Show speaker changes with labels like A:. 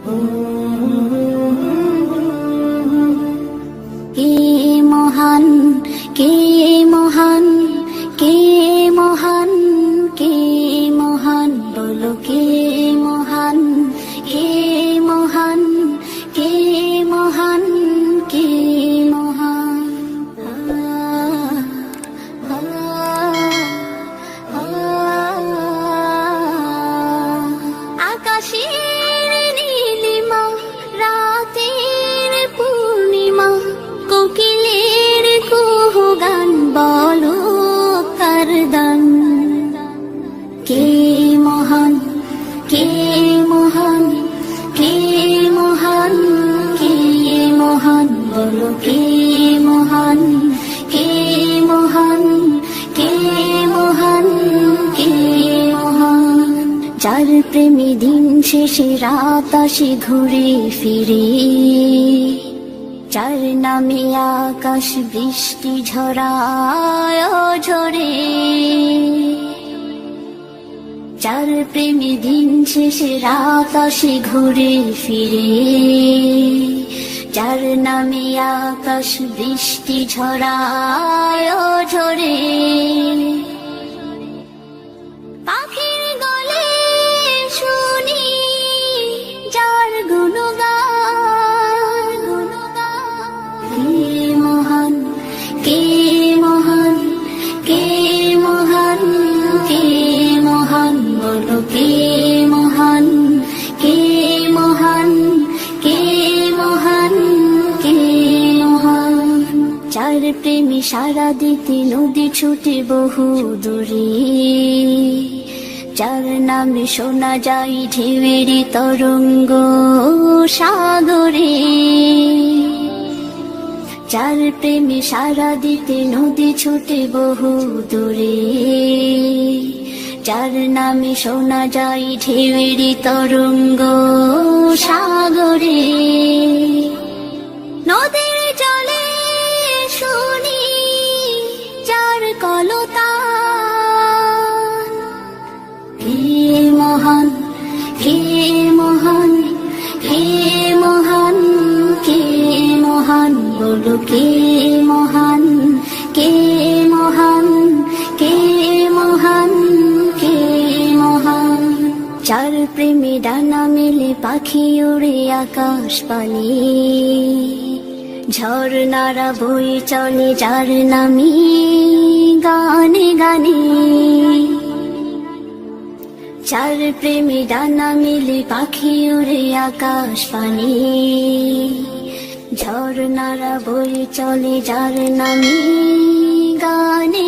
A: কে মহান, কে মহান, কে মহান, কে মহান, বলো কে মহান, কে মহান, কে মহান, কে মহান। আকাশের নীলিমা, রাতের পূর্ণিমা, কোকিলের কুহুগান, বলো কার দান। কে মহান, কে মহান, কে মহান, কে মহান, বলো কে মহান, কে মহান, কে মহান, কে মহান। যার প্রেমে দিন শেষে রাত আসে ঘুরে ফিরে, যার নামে আকাশ বৃষ্টি ঝরায় ঝরে, যার প্রেমে দিন শেষে রাত আসে ঘুরে ফিরে, যার নামে আকাশ বৃষ্টি ঝরায় ঝরে। পাখির গলে শুনি যার গুণগান, কে মহান, কে মহান, কে মহান, কে মহান, বলো কে মহান, কে মহান, কে মহান, কে মহান। যার প্রেমে সারা দিতে নদী ছুটে বহু দূরে, যার নামে শোনা যায় ঢেউয়ের তরঙ্গ সাগরে, যার প্রেমে সারা দিতে নদী ছুটে বহু দূরে, যার নামে শোনা যায় ঢেউয়ের তরঙ্গ সাগরে। নদীর জলে শুনি যার কলতান, কে মহান, কে মহান, কে মহান, কে মহান, বলো কে মহান, কে মহান, কে মহান, কে মহান। যার প্রেমে ডানা মেলে পাখি উড়ে আকাশ পানে, ঝর্ণারা বয়ে চলে যার নামে গানে গানে, যার প্রেমে ডানা মেলে পাখি উড়ে আকাশ পানে, ঝর্ণারা বয়ে চলে যার নামে গানে